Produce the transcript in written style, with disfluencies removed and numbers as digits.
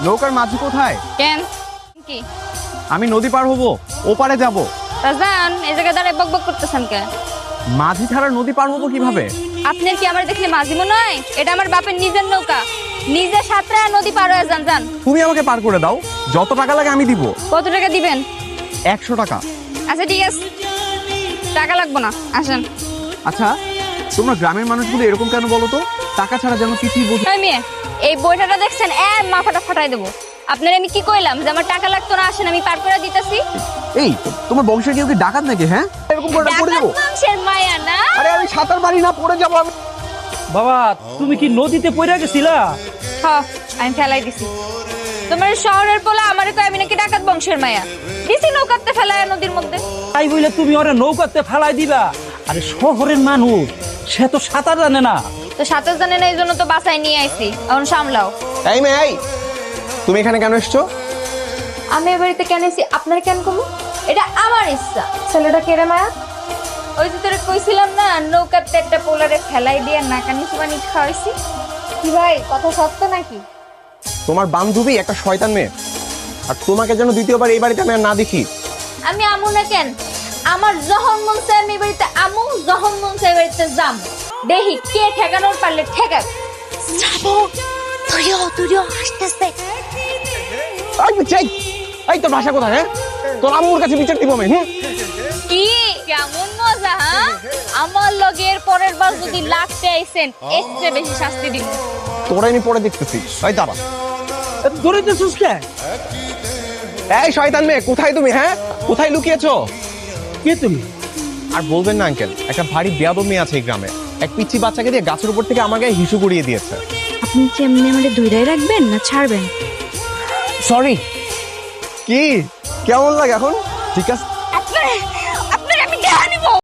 নৌকার মাঝি কোথায়? কেন কি আমি নদী পার হব, ওপারে যাব। তা যান, এই জায়গায় দাঁড়ায় বকবক করতেছেন কে? মাঝি ছাড়া নদী পার হবো কিভাবে? আপনার কি আমার দেখলে মাঝি মনে হয়? এটা আমার বাপের নিজের নৌকা, নিজে সাঁতরা নদী পার হয়ে যান। যান। তুমি আমাকে পার করে দাও, যত টাকা লাগে আমি দিব। কত টাকা দিবেন? 100 টাকা। আচ্ছা ঠিক আছে, টাকা লাগবো না, আসেন। আচ্ছা, তোমরা গ্রামের মানুষগুলো এরকম কেন বলো তো? টাকা ছাড়া যেন কিছুই বোঝো। এই মেয়ে, এই বইটাটা দেখছেন, মাথাটা ফাটাই দেবো। আপনার আমি কি কইলাম যে আমার টাকা লাগতো না? আসেন, আমি পার করে দিতেছি। এই তোমার বংশের কেউ কি ডাকাত নাকি? হ্যাঁ, এরকম করে পড়ে যাবো? বংশের মায়া না। আরে আমি সাঁতার পারি না, পড়ে যাবো আমি। বাবা, তুমি কি নদীতে পড়ে গেছিলা? হ্যাঁ, আমি ফেলাই দিছি। তোমার শহরের পোলা আমারে তো আমি নাকি ডাকাত বংশের মায়া দিছি নৌকাতে ফেলায় নদীর মধ্যে। তাই বলে তুমি ওরে নৌকাতে ফেলাই দিবা? আরে শহরের মানুষ, সে তো সাঁতার জানে না। তো সাঁতার জানে না, এই জন্য তো বাসায় নিয়ে আইছি, এখন সামলাও। এই মেয়ে, এই তুমি এখানে কেন এসছো? আমি এ বাড়িতে কেন এসেছি আপনার কেন কমু? এটা আমার ইচ্ছা। ছেলেটা কেড়ে মায়া, ওই যে তোরে কইছিলাম না, নৌকাতে একটা পোলারে ফেলাই দিয়ে নাকানি চুবানি খাওয়াইছি। কি ভাই, কথা সত্য নাকি? তোমার বান্ধবী একটা শয়তান মেয়ে, আর তোমাকে যেন দ্বিতীয়বার এই বাড়িতে আমি আর না দেখি। আমি আমু না কেন? আমার যখন মন চায় আমি এই বাড়িতে আমু, যখন মন চায় এই বাড়িতে যাম। দেখি কে ঠেকানোর পারলে ঠেকাক। যাবো, তুইও আসতেছে। এই তোর ভাষা কোথায়? হ্যাঁ, তোর আম্মুর কাছে বিচার দিব আমি। কি কেমন মজা? হ্যাঁ, আমার লগের পরের বার যদি লাগতে আইছেন, এর চেয়ে বেশি শাস্তি দিব। তোরা আমি পরে দেখতেছি। এই দাঁড়া। ধরেছিস কে? এই শয়তান মেয়ে, কোথায় তুমি? হ্যাঁ, কোথায় লুকিয়েছো? কে তুমি? আর বলবেন না আঙ্কেল, একটা ভারী বেয়াদব মেয়ে আছে এই গ্রামে। এক পিচ্চি বাচ্চাকে দিয়ে গাছের উপর থেকে আমার গায়ে হিসু করিয়ে দিয়েছে। আপনি কি এমনি আমাদের ধইরাই রাখবেন না ছাড়বেন? সরি। কি কেমন লাগে এখন? ঠিক আছে, আপনার আমি দেয়া নিব।